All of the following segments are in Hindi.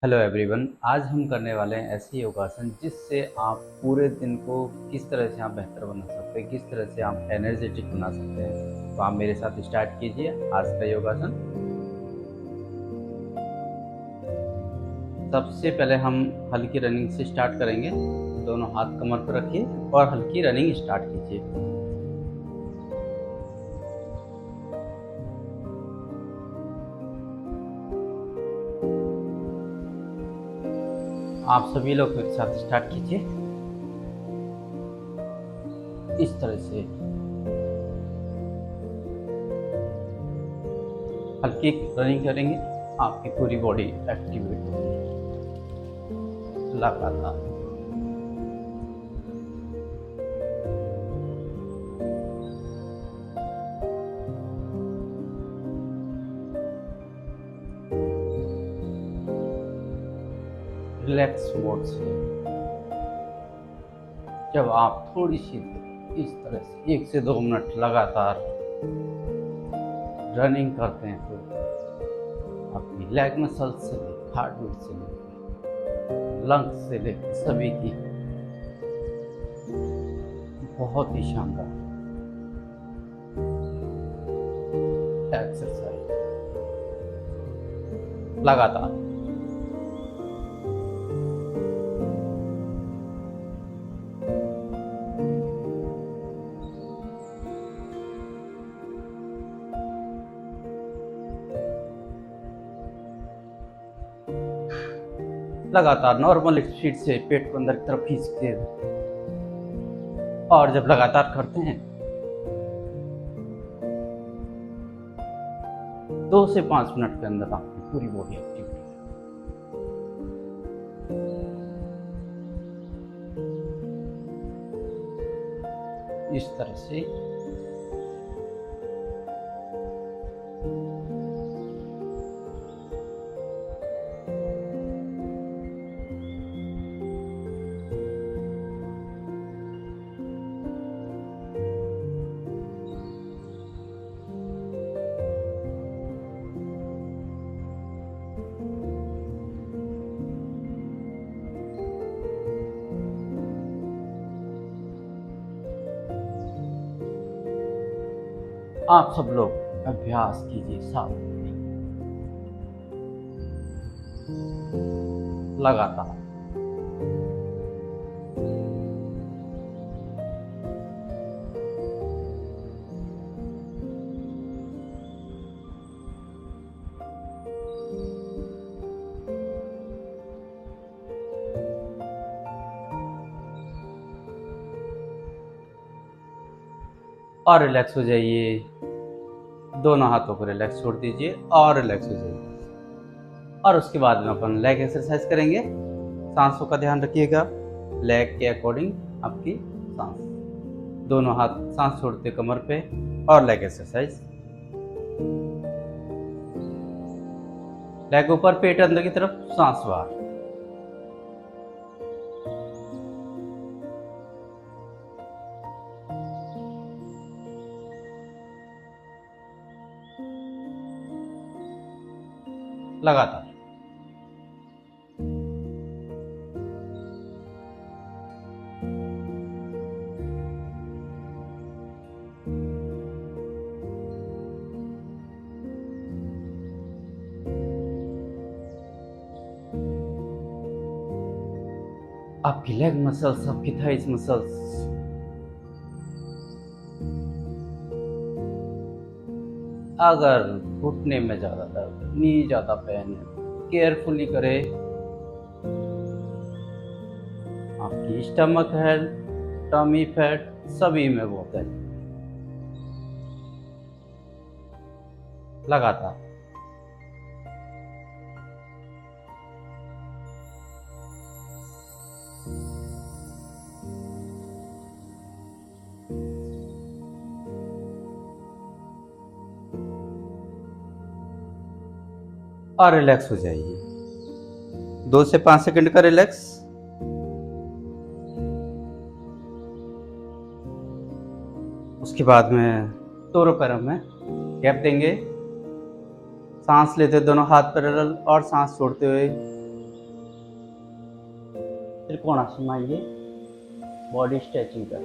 Hello everyone. आज हम करने वाले हैं ऐसे योगासन जिससे आप पूरे दिन को किस तरह से आप बेहतर बना सकते हैं, किस तरह से आप एनर्जेटिक बना सकते हैं। तो आप मेरे साथ स्टार्ट कीजिए आज का योगासन। सबसे पहले हम हल्की रनिंग से स्टार्ट करेंगे। दोनों हाथ कमर पर रखिए और हल्की रनिंग स्टार्ट कीजिए। आप सभी लोग मेरे साथ स्टार्ट कीजिए। इस तरह से हल्की रनिंग करेंगे, आपकी पूरी बॉडी एक्टिवेट होगी लगातार। रिलैक्स मोड से जब आप थोड़ी सी इस तरह से 1 से 2 मिनट लगातार रनिंग करते हैं तो आपकी लेग मसल से लेकर हार्ट बीट से लेकर लंग्स से लेकर सभी की बहुत ही शानदार एक्सरसाइज लगातार। लगातार नॉर्मल स्पीड से पेट को अंदर की तरफ खींचते और जब लगातार करते हैं 2 से 5 मिनट के अंदर आपकी पूरी बॉडी एक्टिव है। इस तरह से आप सब लोग अभ्यास कीजिए साथ लगातार। और रिलैक्स हो जाइए। दोनों हाथों को रिलैक्स छोड़ दीजिए और रिलैक्स हो जाइए। और उसके बाद में अपन लेग एक्सरसाइज करेंगे। सांसों का ध्यान रखिएगा, लेग के अकॉर्डिंग आपकी सांस। दोनों हाथ सांस छोड़ते कमर पे और लेग एक्सरसाइज। लेग ऊपर, पेट अंदर की तरफ, सांस बाहर। लगातार। आपकी लेग मसल्स, आपकी थाइस मसल्स अगर घुटने में ज़्यादा दर्द, नी ज़्यादा पेन है, केयरफुली करें। आपकी स्टमक है, टमी फैट सभी में बहुत है। लगातार। और रिलैक्स हो जाइए। 2 से 5 सेकंड का रिलैक्स। उसके बाद में दोनों पैरों में गैप देंगे। सांस लेते दोनों हाथ पैरेलल और सांस छोड़ते हुए त्रिकोणासन में आइए, बॉडी स्ट्रेचिंग कर,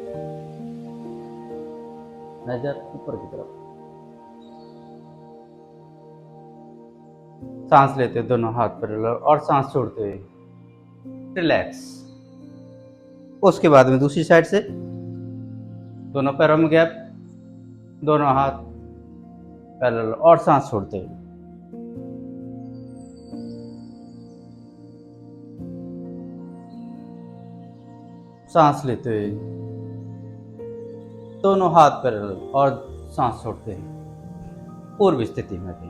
नजर ऊपर की तरफ, सांस लेते हुए दोनों हाथ पैरेलल और सांस छोड़ते हुए रिलैक्स। उसके बाद में दूसरी साइड से दोनों पैरों में गैप, दोनों हाथ पैरेलल और सांस छोड़ते हुए सांस लेते हुए दोनों हाथ पैरेलल और सांस छोड़ते हुए पूर्व स्थिति में थे।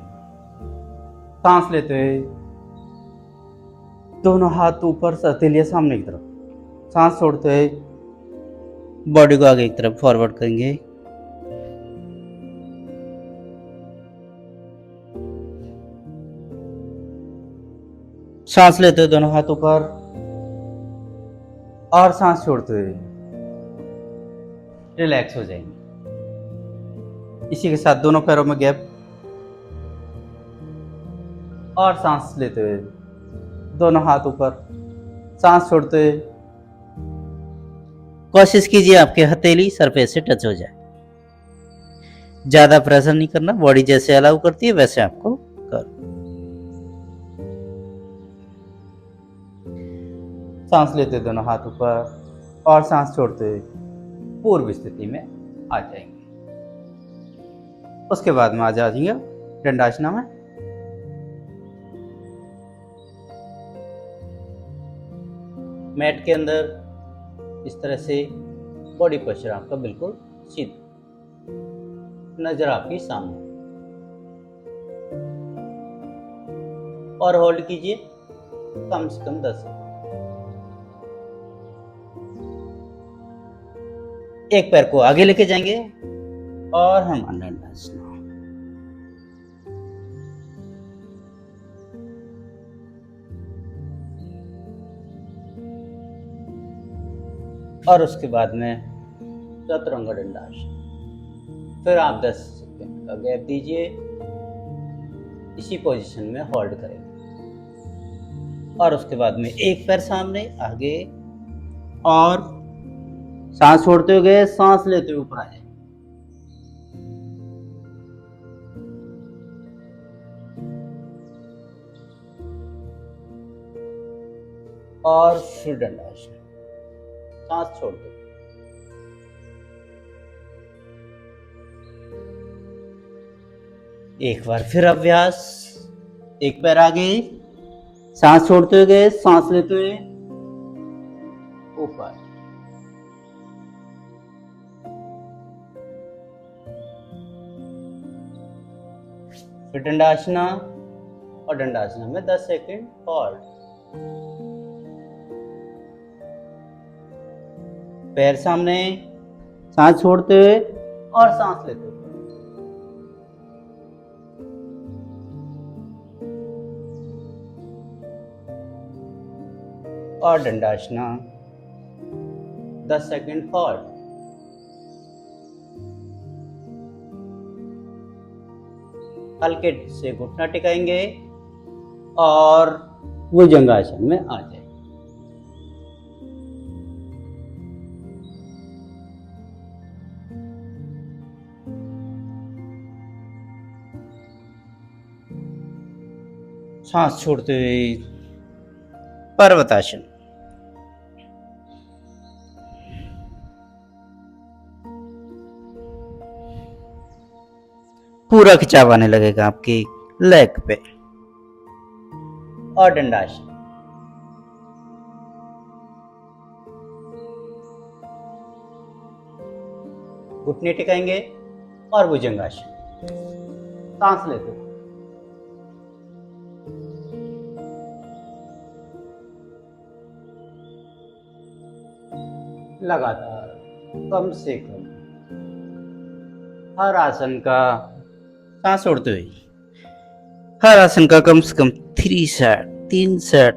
सांस लेते हुए दोनों हाथ ऊपर हथेलियां सामने की तरफ, सांस छोड़ते हुए बॉडी को आगे की तरफ फॉरवर्ड करेंगे। सांस लेते हुए दोनों हाथ ऊपर और सांस छोड़ते हुए रिलैक्स हो जाएंगे। इसी के साथ दोनों पैरों में गैप और सांस लेते हुए दोनों हाथ ऊपर, सांस छोड़ते हुए कोशिश कीजिए आपके हथेली सरफेस से टच हो जाए। ज्यादा प्रेशर नहीं करना, बॉडी जैसे अलाउ करती है वैसे आपको कर। सांस लेते हुए दोनों हाथ ऊपर और सांस छोड़ते हुए पूर्व स्थिति में आ जाएंगे। उसके बाद में आ जाएंगे दंडासना में। मैट के अंदर इस तरह से बॉडी पोस्चर आपका बिल्कुल सीधा, नजर आपकी सामने, और होल्ड कीजिए कम से कम 10 सेकंड। एक पैर को आगे लेके जाएंगे और हम दंडासना। और उसके बाद में चतुरंग दंडासन। फिर आप 10 सेकंड का गैप दीजिए, इसी पोजीशन में होल्ड करेंगे। और उसके बाद में एक पैर सामने आगे और सांस छोड़ते हुए सांस लेते हुए ऊपर आए। और फिर दंडासन, सांस छोड़ दो। एक बार फिर अभ्यास, एक पैर आगे, सांस छोड़ते हुए सांस लेते हुए ऊपर। फिर दंडासना, और दंडासना में 10 सेकंड होल्ड। पैर सामने, सांस छोड़ते हुए और सांस लेते हुए। और दंडासना 10 सेकंड होल्ड। हल्के से घुटना टिकाएंगे और भुजंगासन में आ जाए। सांस छोड़ते हुए पर्वतासन। पूरा खिंचाव आने लगेगा आपकी लेग पे। और दंडासन, घुटने टिकाएंगे और भुजंगासन। सांस लेते हुए लगातार कम से कम हर आसन का, सांस छोड़ते हुए हर आसन का कम से कम 3 सेट, 3 सेट,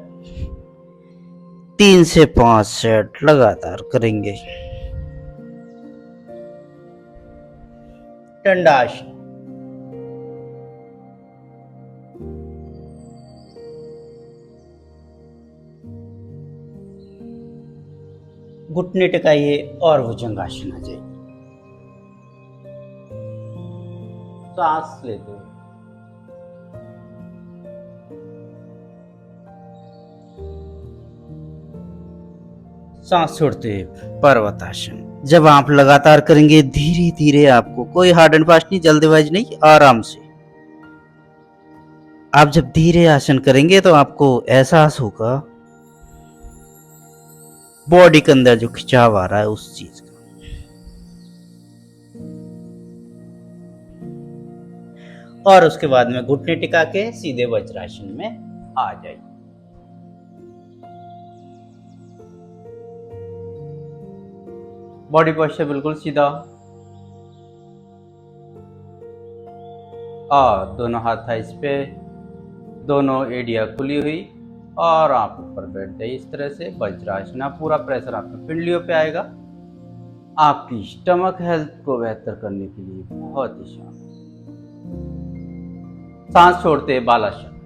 3 से 5 सेट लगातार करेंगे। दंडासन, घुटने टिकाइए और भुजंगासन आ जाइए। सांस लेते हुए सांस छोड़ते हुए पर्वतासन। जब आप लगातार करेंगे धीरे धीरे, आपको कोई हार्ड एंड फास्ट नहीं, जल्दबाजी नहीं, आराम से। आप जब धीरे आसन करेंगे तो आपको एहसास होगा बॉडी के अंदर जो खिंचाव आ रहा है उस चीज का। और उसके बाद में घुटने टिका के सीधे वज्रासन में आ जाइए। बॉडी पोस्चर बिल्कुल सीधा, और दोनों हाथ थाइस पे, दोनों एडिया खुली हुई, और आप ऊपर बैठ जाइए इस तरह से वज्रासन। पूरा प्रेशर आपके पिंडलियों पे आएगा, आपकी स्टमक हेल्थ को बेहतर करने के लिए बहुत ही शानदार। सांस छोड़ते बालासन।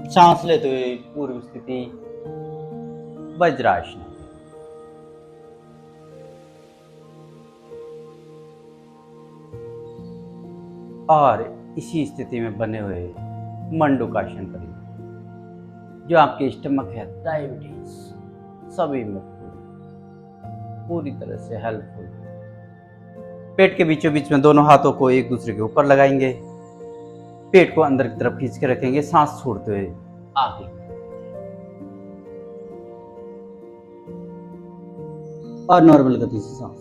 सांस लेते हुए पूर्व स्थिति वज्रासन। और इसी स्थिति में बने हुए मंडूकासन करिए, जो आपके स्टमक है, डायबिटीज सभी में पूरी तरह से हेल्पफुल। पेट के बीचों बीच में दोनों हाथों को एक दूसरे के ऊपर लगाएंगे, पेट को अंदर की तरफ खींच के रखेंगे, सांस छोड़ते हुए आगे। और नॉर्मल गति से सांस,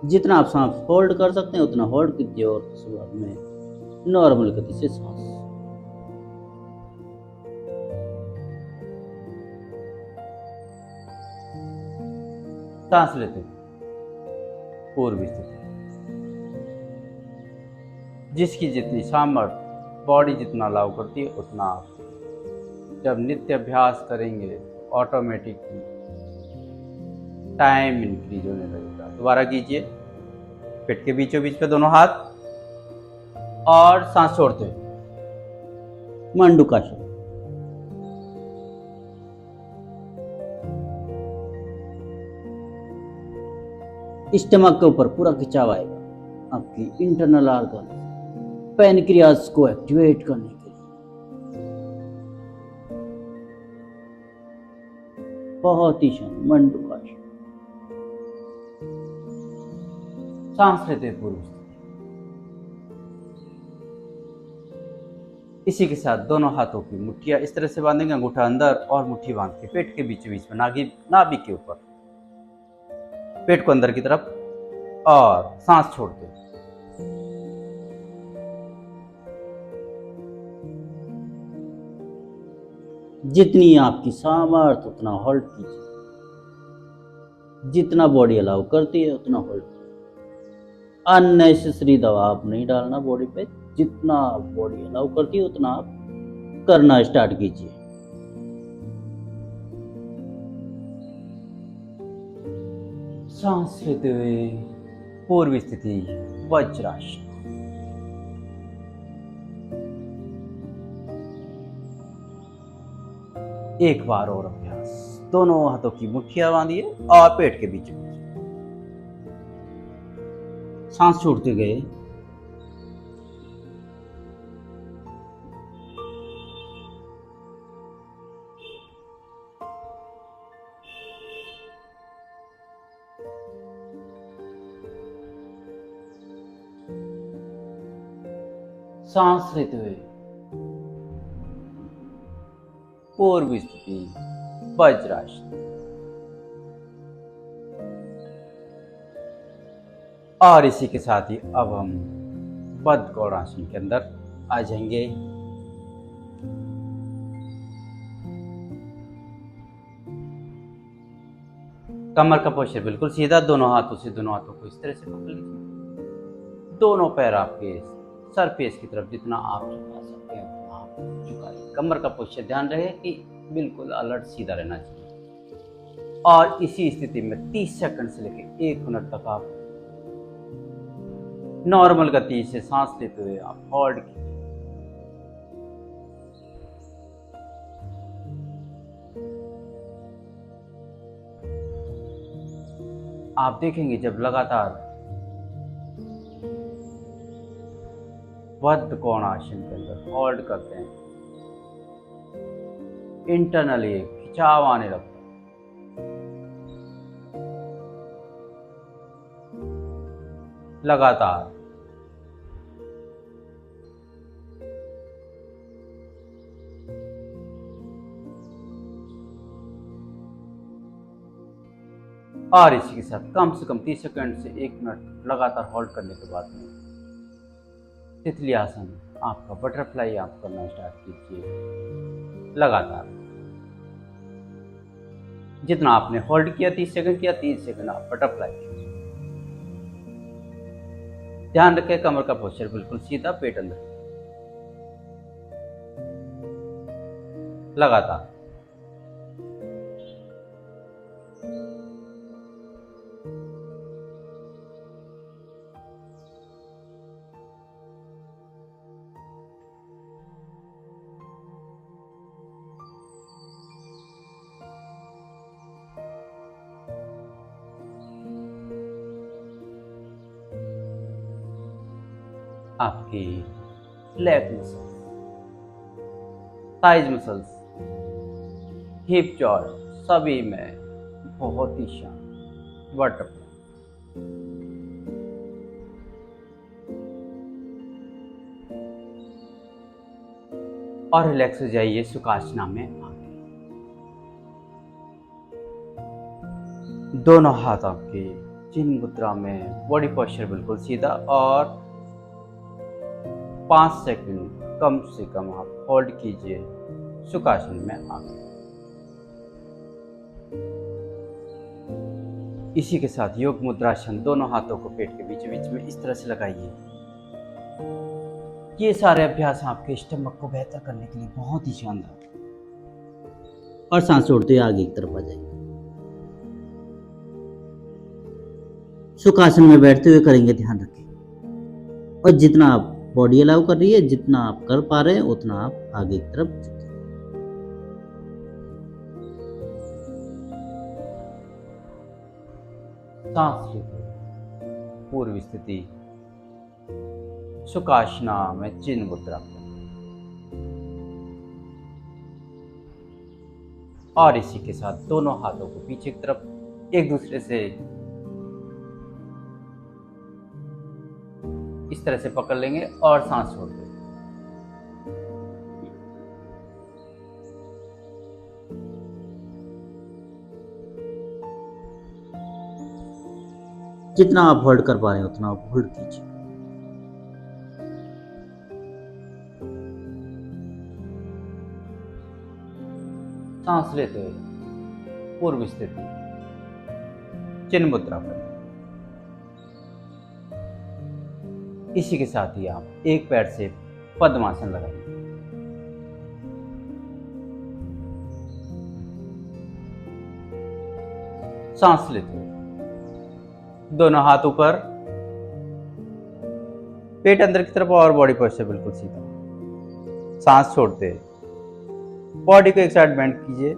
जितना आप सांस होल्ड कर सकते हैं उतना होल्ड कीजिए, और शुरुआत में नॉर्मल गति से सांस। सांस लेते पूर्व स्थिति। जिसकी जितनी सामर्थ्य बॉडी जितना अलाउ करती है उतना आप जब नित्य अभ्यास करेंगे ऑटोमेटिकली टाइम इंक्रीज होने लगेगा। दोबारा कीजिए, पेट के बीचों बीच पे दोनों हाथ, और सांस छोड़ते हुए मंडूकासन। स्टमक के ऊपर पूरा खिंचाव आएगा, आपकी इंटरनल ऑर्गन पैनक्रियास को एक्टिवेट करने के लिए। बहुत ही शानदार मंडूकासन। सांस लेते पूर्व स्थिति। इसी के साथ दोनों हाथों की मुट्ठियां इस तरह से बांधेंगे, अंगूठा अंदर और मुट्ठी बांध के पेट के बीच बीच में नाभि के ऊपर, पेट को अंदर की तरफ, और सांस छोड़ते। जितनी आपकी सामर्थ्य उतना होल्ड कीजिए, जितना बॉडी अलाउ करती है उतना होल्ड। अननेसेसरी दबाव नहीं डालना बॉडी पे, जितना बॉडी अलाउ करती है उतना आप करना स्टार्ट कीजिए। सांस लेते हुए पूर्व स्थिति वज्रासन। एक बार और अभ्यास, दोनों हाथों की मुट्ठियां बांधिए और पेट के बीच में सांस छोड़ते गए। सांस लेते हुए पूर्व स्थिति वज्रासन। और इसी के साथ ही अब हम बद्ध गौड़ासन के अंदर आ जाएंगे। कमर का पोस्चर बिल्कुल सीधा, दोनों हाथों को इस तरह से पकड़ लीजिए। दोनों पैर आपके सरफेस की तरफ जितना आप झुका सकते हैं उतना आप झुकाइए। कमर का पोस्चर ध्यान रहे कि बिल्कुल अलर्ट सीधा रहना चाहिए। और इसी स्थिति में 30 सेकंड से लेकर 1 मिनट तक आप नॉर्मल गति से सांस लेते हुए आप होल्ड कीजिए। आप देखेंगे जब लगातार बद्ध कोणासन के अंदर होल्ड करते हैं, इंटरनली एक खिंचाव आने लगता है। लगातार और इसी के साथ कम से कम 30 सेकंड से 1 मिनट लगातार होल्ड करने के बाद में तितली आसन आपका बटरफ्लाई आप करना स्टार्ट कीजिए। लगातार जितना आपने होल्ड किया 30 सेकंड किया, 30 सेकंड आप बटरफ्लाई कीजिए। ध्यान रखें कमर का पोस्चर बिल्कुल सीधा, पेट अंदर। लगातार आपकी leg muscles, thighs muscles, hip joint सभी में बहुत ही शांत बटरफ्लाई। और रिलैक्स हो जाइए सुखासना में आके। दोनों हाथ आपके चिन्ह मुद्रा में, बॉडी पोस्चर बिल्कुल सीधा, और 5 सेकंड कम से कम आप होल्ड कीजिए सुखासन में आके। इसी के साथ योग मुद्रासन, दोनों हाथों को पेट के बीच बीच में इस तरह से लगाइए। ये सारे अभ्यास आपके स्टमक को बेहतर करने के लिए बहुत ही शानदार। और सांस छोड़ते हुए आगे की तरफ आ जाइए। सुखासन में बैठते हुए करेंगे, ध्यान रखें। और जितना आप बॉडी अलाउ कर रही है, जितना आप कर पा रहे हैं, उतना आप आगे की तरफ झुकें। सांस लेते पूर्व स्थिति सुखासना में चिन्ह मुद्रा। और इसी के साथ दोनों हाथों को पीछे की तरफ एक दूसरे से इस तरह से पकड़ लेंगे और सांस छोड़ देंगे। जितना आप होल्ड कर पा रहे हैं उतना आप होल्ड कीजिए। सांस लेते हुए पूर्व स्थिति चिन्ह मुद्रा पर। इसी के साथ ही आप एक पैर से पद्मासन लगाइए। सांस लेते हुए दोनों हाथ ऊपर, पेट अंदर की तरफ और बॉडी पोस्चर बिल्कुल सीधा। सांस छोड़ते बॉडी को एक साइड बेंड कीजिए।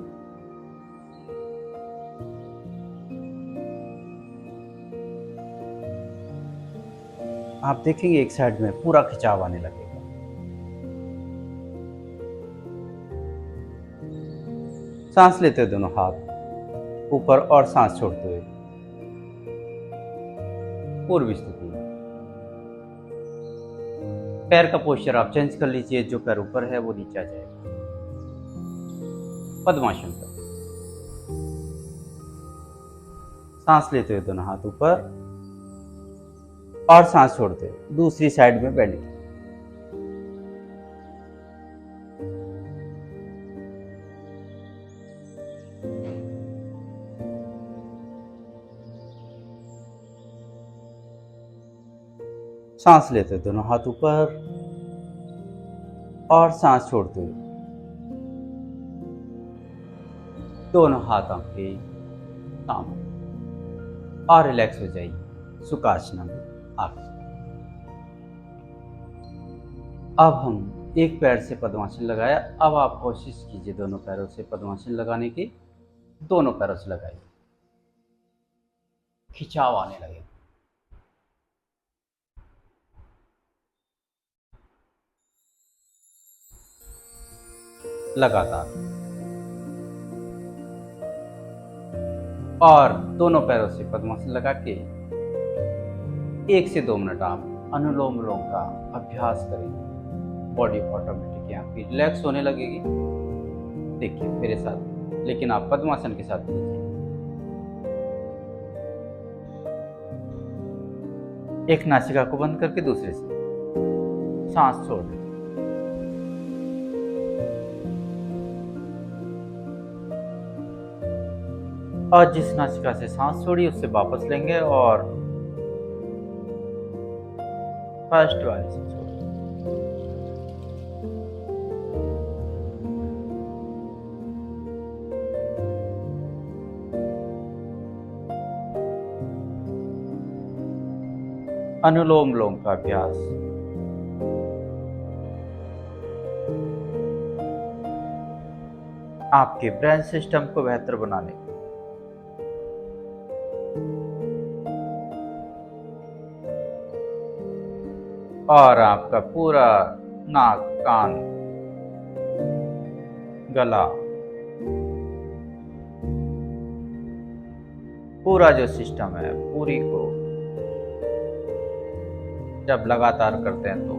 आप देखेंगे एक साइड में पूरा खिंचाव आने लगेगा। सांस लेते हुए दोनों हाथ ऊपर और सांस छोड़ते हुए पूर्व स्थिति। पैर का पोस्चर आप चेंज कर लीजिए, जो पैर ऊपर है वो नीचे आ जाएगा। पद्मासन पर सांस लेते हुए दोनों हाथ ऊपर और सांस छोड़ते हुए दूसरी साइड में बेंड कीजिए। सांस लेते हुए दोनों हाथ ऊपर और सांस छोड़ते हुए दोनों हाथ आपके सामने और रिलैक्स हो जाइए सुखासना में आके। अब हम एक पैर से पद्मासन लगाया। अब आप कोशिश कीजिए दोनों पैरों से पद्मासन लगाने की। दोनों पैरों से लगाइए, खिंचाव आने लगे। लगातार, और दोनों पैरों से पद्मासन लगा के 1 से 2 मिनट आप अनुलोम विलोम का अभ्यास करेंगे। बॉडी ऑटोमेटिक आपकी रिलैक्स होने लगेगी। देखिए मेरे साथ, लेकिन आप पद्मासन के साथ कीजिए। एक नासिका को बंद करके दूसरे से सांस छोड़ दें। और जिस नासिका से सांस छोड़ी उससे वापस लेंगे और फर्स्ट वाले से छोड़। अनुलोम विलोम का अभ्यास आपके ब्रेन सिस्टम को बेहतर बनाने और आपका पूरा नाक, कान, गला, पूरा जो सिस्टम है पूरी को जब लगातार करते हैं तो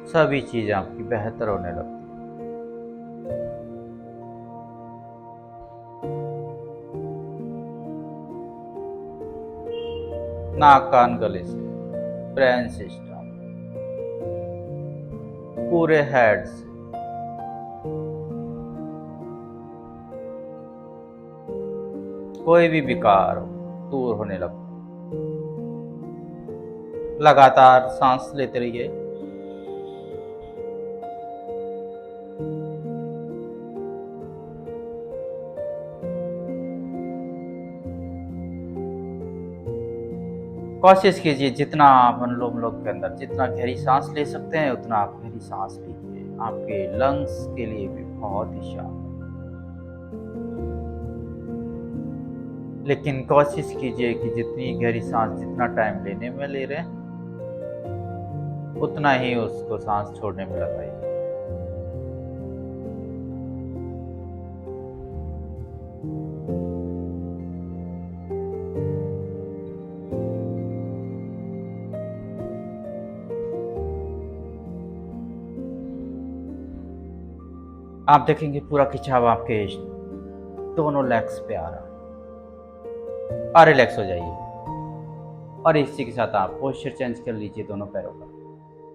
सभी चीजें आपकी बेहतर होने लगती है। नाक, कान, गले से ब्रेन सिस्टम, पूरे हेड से कोई भी विकार दूर होने लगता है। लगातार सांस लेते रहिए। कोशिश कीजिए जितना आप अनुलोम विलोम के अंदर जितना गहरी सांस ले सकते हैं उतना आप गहरी सांस लीजिए। आपके लंग्स के लिए भी बहुत ही शानदार। लेकिन कोशिश कीजिए कि जितनी गहरी सांस जितना टाइम लेने में ले रहे हैं उतना ही उसको सांस छोड़ने में लगाइए। आप देखेंगे पूरा खिंचाव आपके दोनों लेग्स पे आ रहा है और रिलैक्स हो जाइए। और इसी के साथ आप पोस्चर चेंज कर लीजिए दोनों पैरों का।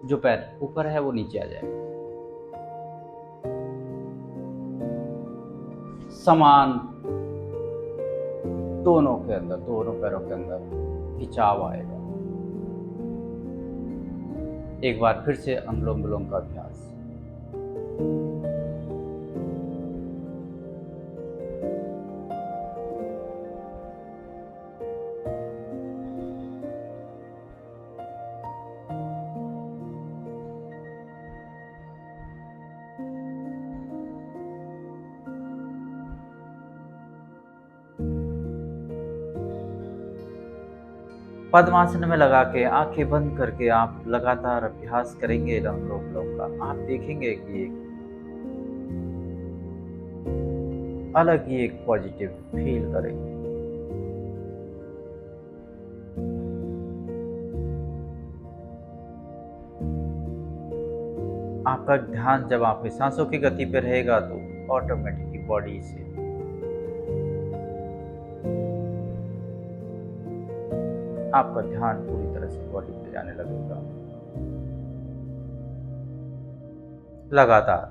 जो पैर ऊपर है वो नीचे आ जाए। समान दोनों के अंदर, दोनों पैरों के अंदर खिंचाव आएगा। एक बार फिर से अनुलोम विलोम का अभ्यास। पद्मासन में लगा के आंखें बंद करके आप लगातार अभ्यास करेंगे अनुलोम विलोम का। आप देखेंगे कि एक अलग ही एक पॉजिटिव फील करेंगे। आपका ध्यान जब आपकी सांसों की गति पे रहेगा तो ऑटोमेटिकली बॉडी से आपका ध्यान पूरी तरह से बॉडी पे जाने लगेगा। लगातार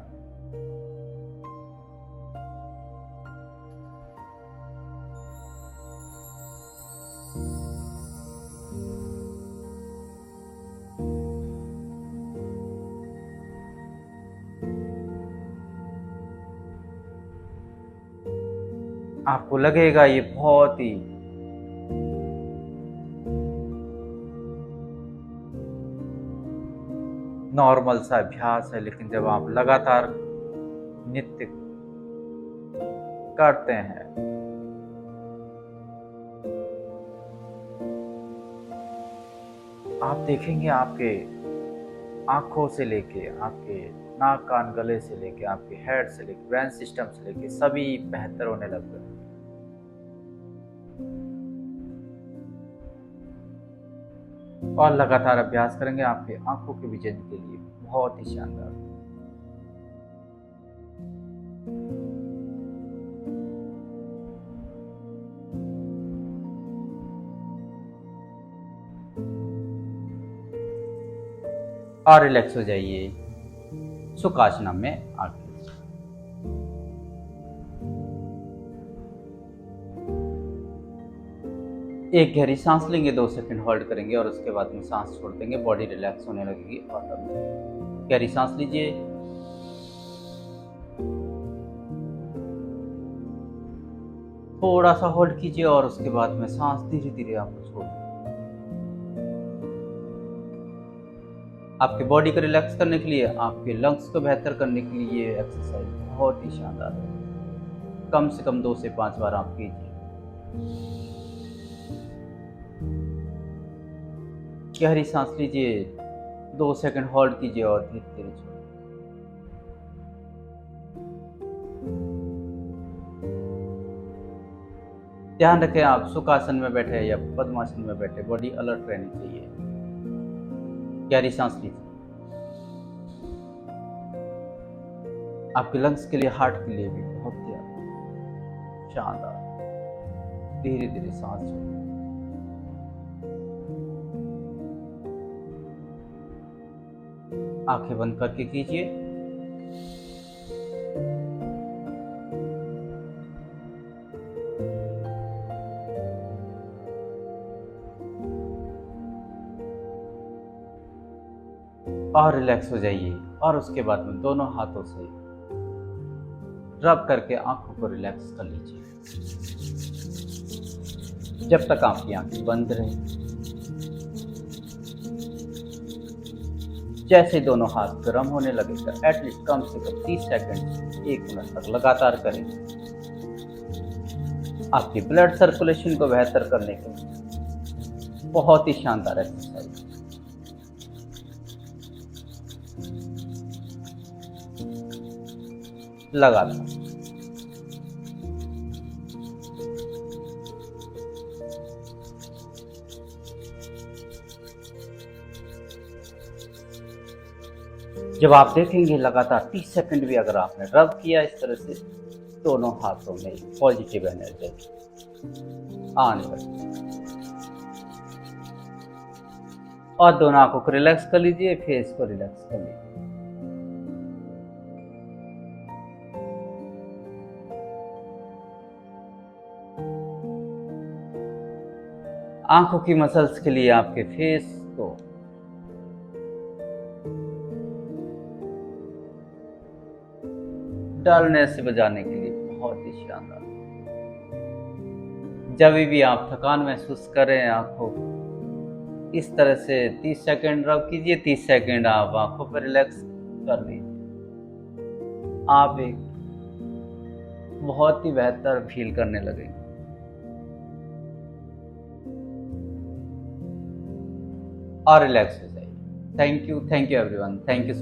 आपको लगेगा ये बहुत ही नॉर्मल सा अभ्यास है, लेकिन जब आप लगातार नित्य करते हैं आप देखेंगे आपके आंखों से लेके आपके नाक कान गले से लेके आपके हेड से लेके ब्रेन सिस्टम से लेके सभी बेहतर होने लग गए। और लगातार अभ्यास करेंगे आपके आंखों के विजन के लिए बहुत ही शानदार। और रिलैक्स हो जाइए, सुखासना में आगे। एक गहरी सांस लेंगे, 2 सेकंड होल्ड करेंगे और उसके बाद में सांस छोड़ देंगे, बॉडी रिलैक्स होने लगेगी ऑटोमेटिक। गहरी सांस लीजिए, थोड़ा सा होल्ड कीजिए और उसके बाद में सांस धीरे धीरे आपको छोड़ दें। आपके बॉडी को रिलैक्स करने के लिए, आपके लंग्स को बेहतर करने के लिए ये एक्सरसाइज बहुत ही शानदार है। कम से कम 2 से 5 बार आप कीजिए। गहरी सांस लीजिए, 2 सेकंड होल्ड कीजिए और धीरे धीरे छोड़िए। ध्यान रखें आप सुखासन में बैठे या पद्मासन में बैठे, बॉडी अलर्ट रहनी चाहिए। गहरी सांस लीजिए। आपके लंग्स के लिए, हार्ट के लिए भी बहुत ही शानदार। धीरे धीरे सांस छोड़िए। आंखें बंद करके कीजिए। और रिलैक्स हो जाइए और उसके बाद में दोनों हाथों से रब करके आंखों को रिलैक्स कर लीजिए जब तक आपकी आंखें बंद रहे। जैसे दोनों हाथ गर्म होने लगेगा, एटलीस्ट कम से कम 30 सेकंड 1 मिनट तक लगातार करें। आपकी ब्लड सर्कुलेशन को बेहतर करने के लिए बहुत ही शानदार एक्सरसाइज। लगातार जब आप देखेंगे लगातार 30 सेकंड भी अगर आपने रब किया इस तरह से, दोनों हाथों में पॉजिटिव एनर्जी आने लगी। और दोनों आंखों को रिलैक्स कर लीजिए, फेस को रिलैक्स कर लीजिए। आंखों की मसल्स के लिए आपके फेस को डलनेस से बचाने के लिए बहुत ही शानदार। जब भी आप थकान महसूस करें, आंखों इस तरह से 30 सेकंड रब कीजिए, 30 सेकंड आप आंखों पर रिलैक्स कर लीजिए। आप एक बहुत ही बेहतर फील करने लगेंगे। और रिलैक्स हो जाइए। Thank you everyone, thank you so